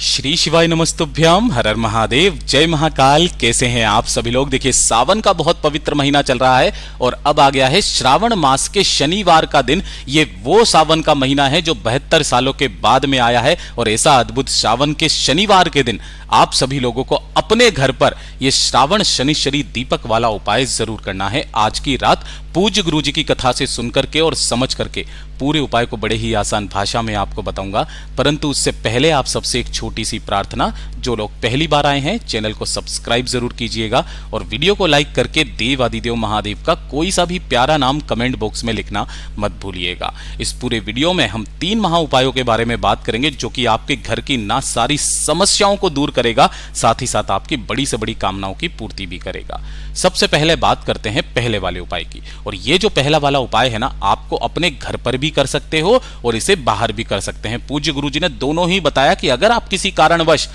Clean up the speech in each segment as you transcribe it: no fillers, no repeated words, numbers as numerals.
श्री शिवाय नमस्तुभ्याम, हर हर महादेव, जय महाकाल। कैसे हैं आप सभी लोग। देखिए, सावन का बहुत पवित्र महीना चल रहा है और अब आ गया है श्रावण मास के शनिवार का दिन। ये वो सावन का महीना है जो 72 सालों के बाद में आया है और ऐसा अद्भुत सावन के शनिवार के दिन आप सभी लोगों को अपने घर पर ये श्रावण शनिश्चरी दीपक वाला उपाय जरूर करना है। आज की रात पूज्य गुरु जी की कथा से सुनकर के और समझ करके पूरे उपाय को बड़े ही आसान भाषा में आपको बताऊंगा, परंतु उससे पहले आप सबसे एक छोटी सी प्रार्थना। जो लोग पहली बार आए हैं चैनल को सब्सक्राइब जरूर कीजिएगा और वीडियो को लाइक करके देव आदिदेव महादेव का कोई सा भी प्यारा नाम कमेंट बॉक्स में लिखना मत भूलिएगा। इस पूरे वीडियो में हम 3 महा उपायों के बारे में बात करेंगे जो कि आपके घर की ना सारी समस्याओं को दूर करेगा, साथ ही साथ आपकी बड़ी से बड़ी कामनाओं की पूर्ति भी करेगा। सबसे पहले बात करते हैं पहले वाले उपाय की, और ये जो पहला वाला उपाय है ना, आपको अपने घर पर भी कर सकते हो और इसे बाहर भी कर सकते हैं। पूज्य गुरु जी ने दोनों ही बताया कि अगर आप किसी कारणवश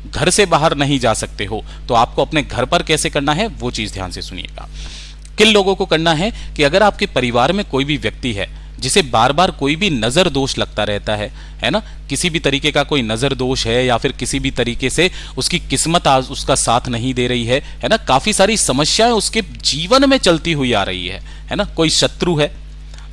घर से बाहर नहीं जा सकते हो तो आपको अपने घर पर कैसे करना है वो चीज ध्यान से सुनिएगा। किन लोगों को करना है कि अगर आपके परिवार में कोई भी व्यक्ति है जिसे बार बार कोई भी नजर दोष लगता रहता है ना, किसी भी तरीके का कोई नजर दोष है या फिर किसी भी तरीके से उसकी किस्मत आज उसका साथ नहीं दे रही है ना, काफी सारी समस्याएं उसके जीवन में चलती हुई आ रही है ना, कोई शत्रु है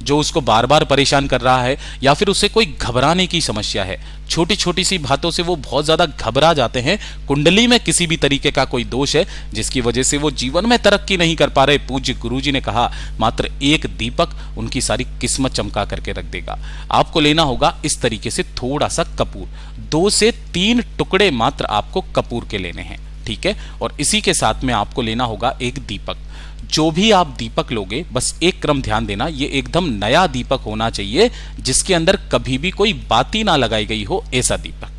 जो उसको बार बार परेशान कर रहा है या फिर उसे कोई घबराने की समस्या है, छोटी छोटी सी बातों से वो बहुत ज्यादा घबरा जाते हैं, कुंडली में किसी भी तरीके का कोई दोष है जिसकी वजह से वो जीवन में तरक्की नहीं कर पा रहे। पूज्य गुरुजी ने कहा मात्र एक दीपक उनकी सारी किस्मत चमका करके रख देगा। आपको लेना होगा इस तरीके से थोड़ा सा कपूर, 2 से 3 टुकड़े मात्र आपको कपूर के लेने हैं, ठीक है। और इसी के साथ में आपको लेना होगा एक दीपक। जो भी आप दीपक लोगे बस एक क्रम ध्यान देना, ये एकदम नया दीपक होना चाहिए जिसके अंदर कभी भी कोई बाती ना लगाई गई हो, ऐसा दीपक,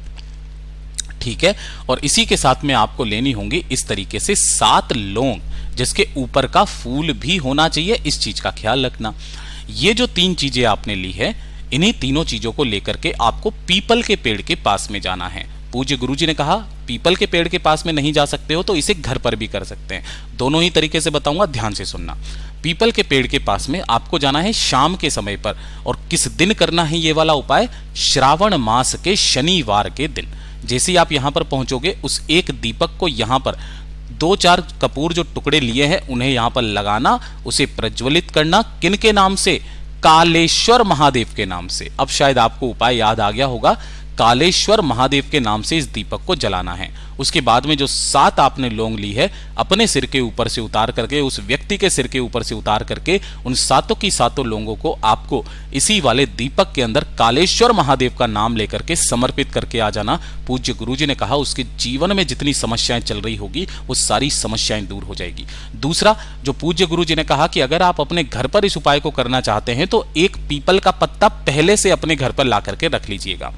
ठीक है। और इसी के साथ में आपको लेनी होंगी इस तरीके से 7 लौंग जिसके ऊपर का फूल भी होना चाहिए, इस चीज का ख्याल रखना। ये जो 3 चीजें आपने ली है, इन्हीं तीनों चीजों को लेकर के आपको पीपल के पेड़ के पास में जाना है। पूज्य गुरुजी ने कहा पीपल के पेड़ के पास में नहीं जा सकते हो तो इसे घर पर भी कर सकते हैं। दोनों ही तरीके से बताऊंगा, ध्यान से सुनना। पीपल के पेड़ के पास में आपको जाना है शाम के समय पर, और किस दिन करना है ये वाला उपाय, श्रावण मास के शनिवार के दिन। जैसे ही आप यहां पर पहुंचोगे उस एक दीपक को यहां पर 2-4 कपूर जो टुकड़े लिए हैं उन्हें यहां पर लगाना, उसे प्रज्वलित करना। किन के नाम से? कालेश्वर महादेव के नाम से। अब शायद आपको उपाय याद आ गया होगा, कालेश्वर महादेव के नाम से इस दीपक को जलाना है। उसके बाद में जो 7 आपने लौंग ली है अपने सिर के ऊपर से उतार करके, उस व्यक्ति के सिर के ऊपर से उतार करके उन 7 की 7 लौंगों को आपको इसी वाले दीपक के अंदर कालेश्वर महादेव का नाम लेकर के समर्पित करके आ जाना। पूज्य गुरुजी ने कहा उसके जीवन में जितनी समस्याएं चल रही होगी वो सारी समस्याएं दूर हो जाएगी। दूसरा जो पूज्य गुरुजी ने कहा कि अगर आप अपने घर पर इस उपाय को करना चाहते हैं तो एक पीपल का पत्ता पहले से अपने घर पर ला करके रख लीजिएगा,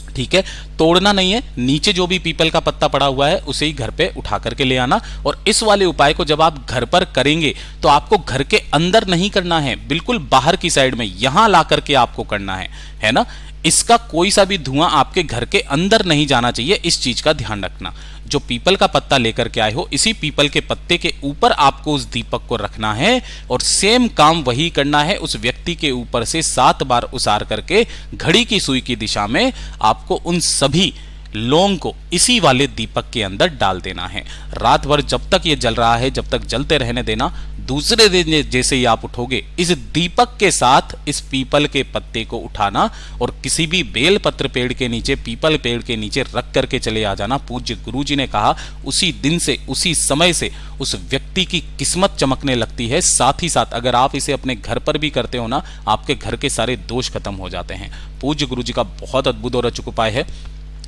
ठीक है। तोड़ना नहीं है, नीचे जो भी पीपल का पत्ता पड़ा हुआ है उसे ही घर पे उठा करके ले आना। और इस वाले उपाय को जब आप घर पर करेंगे तो आपको घर के अंदर नहीं करना है, बिल्कुल बाहर की साइड में यहां ला करके आपको करना है ना। इसका कोई सा भी धुआं आपके घर के अंदर नहीं जाना चाहिए, इस चीज का ध्यान रखना। जो पीपल का पत्ता लेकर के आए हो इसी पीपल के पत्ते के ऊपर आपको उस दीपक को रखना है और सेम काम वही करना है। उस व्यक्ति के ऊपर से 7 बार उसार करके घड़ी की सुई की दिशा में आपको उन सभी लौंग को इसी वाले दीपक के अंदर डाल देना है। रात भर जब तक ये जल रहा है जब तक जलते रहने देना। दूसरे दिन जैसे ही आप उठोगे इस दीपक के साथ इस पीपल के पत्ते को उठाना और किसी भी बेल पत्र पेड़ के नीचे, पीपल पेड़ के नीचे रख करके चले आ जाना। पूज्य गुरुजी ने कहा उसी दिन से, उसी समय से उस व्यक्ति की किस्मत चमकने लगती है। साथ ही साथ अगर आप इसे अपने घर पर भी करते हो ना, आपके घर के सारे दोष खत्म हो जाते हैं। पूज्य गुरुजी का बहुत अद्भुत और अचूक उपाय है,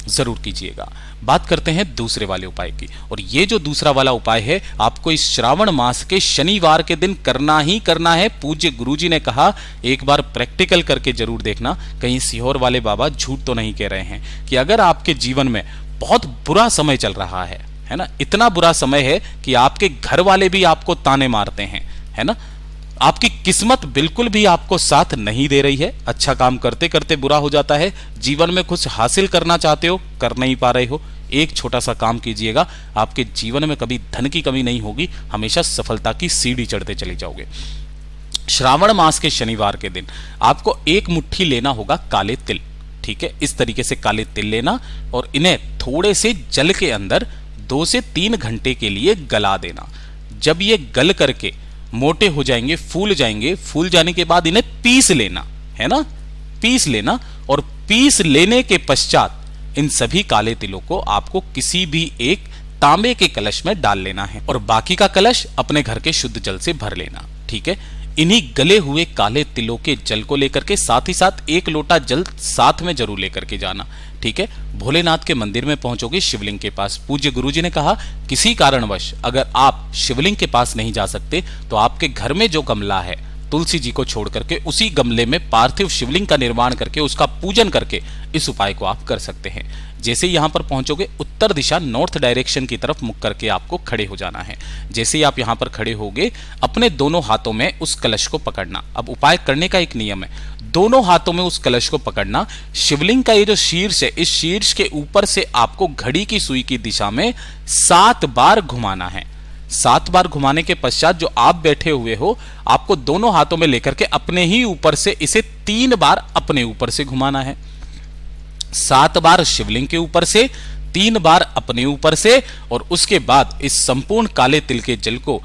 जरूर कीजिएगा। बात करते हैं दूसरे वाले उपाय की, और ये जो दूसरा वाला उपाय है आपको इस श्रावण मास के शनिवार के दिन करना ही करना है। पूज्य गुरुजी ने कहा एक बार प्रैक्टिकल करके जरूर देखना, कहीं सीहोर वाले बाबा झूठ तो नहीं कह रहे हैं कि अगर आपके जीवन में बहुत बुरा समय चल रहा है ना, इतना बुरा समय है कि आपके घर वाले भी आपको ताने मारते हैं, है ना, आपकी किस्मत बिल्कुल भी आपको साथ नहीं दे रही है, अच्छा काम करते करते बुरा हो जाता है, जीवन में कुछ हासिल करना चाहते हो कर नहीं पा रहे हो, एक छोटा सा काम कीजिएगा, आपके जीवन में कभी धन की कमी नहीं होगी, हमेशा सफलता की सीढ़ी चढ़ते चले जाओगे। श्रावण मास के शनिवार के दिन आपको 1 मुट्ठी लेना होगा काले तिल, ठीक है, इस तरीके से काले तिल लेना और इन्हें थोड़े से जल के अंदर 2 से 3 घंटे के लिए गला देना। जब ये गल करके मोटे हो जाएंगे, फूल जाएंगे, फूल जाने के बाद इन्हें पीस लेना है ना, पीस लेना। और पीस लेने के पश्चात इन सभी काले तिलों को आपको किसी भी एक तांबे के कलश में डाल लेना है और बाकी का कलश अपने घर के शुद्ध जल से भर लेना। ठीक है, इन्हीं गले हुए काले तिलों के जल को लेकर के साथ ही साथ 1 लोटा जल साथ में जरूर लेकर के जाना। ठीक है, भोलेनाथ के मंदिर में पहुंचोगे शिवलिंग के पास। पूज्य गुरुजी ने कहा किसी कारणवश अगर आप शिवलिंग के पास नहीं जा सकते तो आपके घर में जो गमला है तुलसी जी को छोड़ करके उसी गमले में पार्थिव शिवलिंग का निर्माण करके उसका पूजन करके इस उपाय को आप कर सकते हैं। जैसे यहां पर पहुंचोगे उत्तर दिशा नॉर्थ डायरेक्शन की तरफ मुख करके आपको खड़े हो जाना है। जैसे ही आप यहां पर खड़े होगे अपने दोनों हाथों में उस कलश को पकड़ना। अब उपाय करने का एक नियम है, दोनों हाथों में उस कलश को पकड़ना। शिवलिंग का ये जो शीर्ष है, इस शीर्ष के ऊपर से आपको घड़ी की सुई की दिशा में 7 बार घुमाना है। 7 बार घुमाने के पश्चात जो आप बैठे हुए हो आपको दोनों हाथों में लेकर के अपने ही ऊपर से इसे 3 बार अपने ऊपर से घुमाना है। 7 बार शिवलिंग के ऊपर से, 3 बार अपने ऊपर से और उसके बाद इस संपूर्ण काले तिल के जल को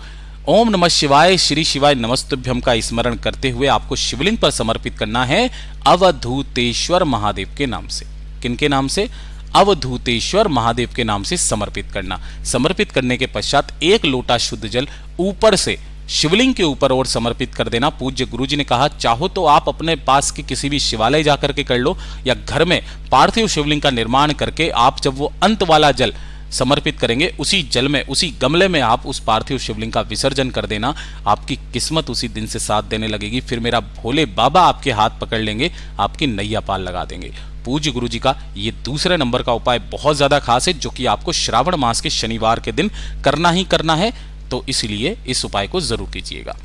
ओम नमः शिवाय श्री शिवाय नमस्तुभ्यम का स्मरण करते हुए आपको शिवलिंग पर समर्पित करना है अवधूतेश्वर महादेव के नाम से। किनके नाम से? अवधूतेश्वर महादेव के नाम से समर्पित करना। समर्पित करने के पश्चात 1 लोटा शुद्ध जल ऊपर से शिवलिंग के ऊपर और समर्पित कर देना। पूज्य गुरुजी ने कहा चाहो तो आप अपने पास के किसी भी शिवालय जाकर के कर लो या घर में पार्थिव शिवलिंग का निर्माण करके आप जब वो अंत वाला जल समर्पित करेंगे उसी जल में, उसी गमले में आप उस पार्थिव शिवलिंग का विसर्जन कर देना। आपकी किस्मत उसी दिन से साथ देने लगेगी। फिर मेरा भोले बाबा आपके हाथ पकड़ लेंगे, आपकी नैया पार लगा देंगे। पूज्य गुरुजी का ये दूसरे नंबर का उपाय बहुत ज्यादा खास है जो कि आपको श्रावण मास के शनिवार के दिन करना ही करना है, तो इसलिए इस उपाय को जरूर कीजिएगा।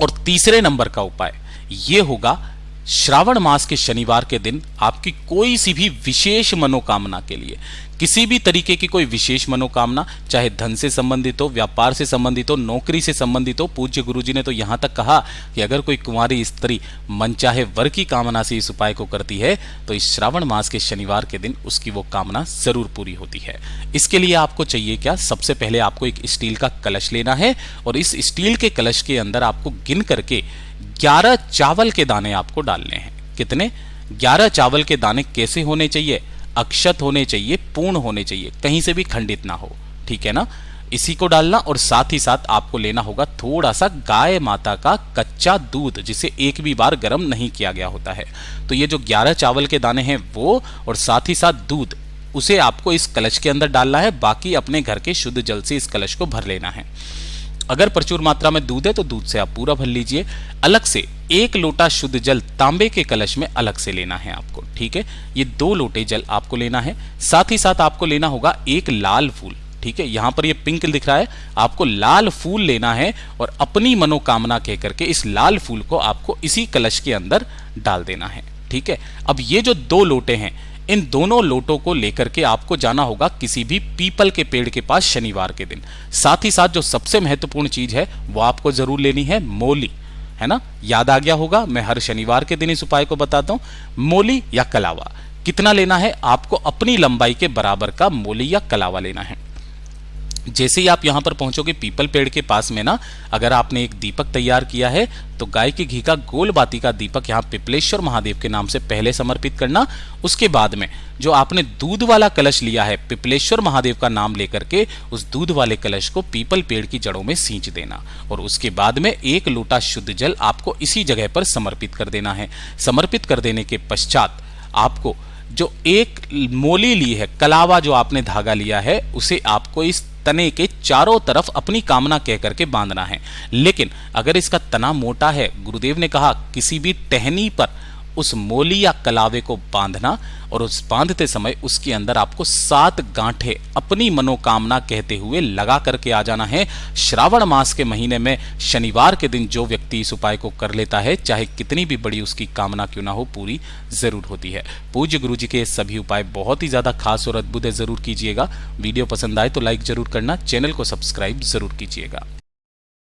और तीसरे नंबर का उपाय ये होगा श्रावण मास के शनिवार के दिन आपकी कोई सी भी विशेष मनोकामना के लिए, किसी भी तरीके की कोई विशेष मनोकामना, चाहे धन से संबंधित हो, व्यापार से संबंधित हो, नौकरी से संबंधित हो। पूज्य गुरुजी ने तो यहां तक कहा कि अगर कोई कुंवारी स्त्री मनचाहे वर की कामना से इस उपाय को करती है तो इस श्रावण मास के शनिवार के दिन उसकी वो कामना जरूर पूरी होती है। इसके लिए आपको चाहिए क्या? सबसे पहले आपको एक स्टील का कलश लेना है और इस स्टील के कलश के अंदर आपको गिन करके 11 चावल के दाने आपको डालने हैं। कितने? 11 चावल के दाने। कैसे होने चाहिए? अक्षत होने चाहिए, पूर्ण होने चाहिए, कहीं से भी खंडित ना हो। ठीक है ना? इसी को डालना और साथ ही साथ आपको लेना होगा थोड़ा सा गाय माता का कच्चा दूध जिसे एक भी बार गर्म नहीं किया गया होता है। तो ये जो 11 चावल के दाने हैं वो और साथ ही साथ दूध, उसे आपको इस कलश के अंदर डालना है। बाकी अपने घर के शुद्ध जल से इस कलश को भर लेना है। अगर प्रचुर मात्रा में दूध है तो दूध से आप पूरा भर लीजिए। अलग से 1 लोटा शुद्ध जल तांबे के कलश में अलग से लेना है आपको। ठीक है, ये 2 लोटे जल आपको लेना है। साथ ही साथ आपको लेना होगा 1 लाल फूल। ठीक है, यहां पर ये पिंक दिख रहा है, आपको लाल फूल लेना है और अपनी मनोकामना कह करके इस लाल फूल को आपको इसी कलश के अंदर डाल देना है। ठीक है, अब ये जो 2 लोटे हैं, इन दोनों लोटों को लेकर के आपको जाना होगा किसी भी पीपल के पेड़ के पास शनिवार के दिन। साथ ही साथ जो सबसे महत्वपूर्ण चीज है वो आपको जरूर लेनी है मोली, है ना? याद आ गया होगा, मैं हर शनिवार के दिन इस उपाय को बताता हूं। मोली या कलावा कितना लेना है? आपको अपनी लंबाई के बराबर का मोली या कलावा लेना है। जैसे ही आप यहां पर पहुंचोगे पीपल पेड़ के पास में ना, अगर आपने एक दीपक तैयार किया है तो गाय के घी का गोल बाती का दीपक यहां पिपलेश्वर महादेव के नाम से पहले समर्पित करना। उसके बाद में जो आपने दूध वाला कलश लिया है, पिपलेश्वर महादेव का नाम लेकर के उस दूध वाले कलश को पीपल पेड़ की जड़ों में सींच देना और उसके बाद में 1 लोटा शुद्ध जल आपको इसी जगह पर समर्पित कर देना है। समर्पित कर देने के पश्चात आपको जो एक मोली ली है, कलावा जो आपने धागा लिया है, उसे आपको इस तने के चारों तरफ अपनी कामना कह करके बांधना है। लेकिन अगर इसका तना मोटा है, गुरुदेव ने कहा किसी भी टहनी पर उस मोली या कलावे को बांधना और उस बांधते समय उसके अंदर आपको 7 गांठे अपनी मनोकामना कहते हुए लगा करके आ जाना है। श्रावण मास के महीने में शनिवार के दिन जो व्यक्ति इस उपाय को कर लेता है, चाहे कितनी भी बड़ी उसकी कामना क्यों ना हो, पूरी जरूर होती है। पूज्य गुरु जी के सभी उपाय बहुत ही ज्यादा खास और अद्भुत है, जरूर कीजिएगा। वीडियो पसंद आए तो लाइक जरूर करना, चैनल को सब्सक्राइब जरूर कीजिएगा।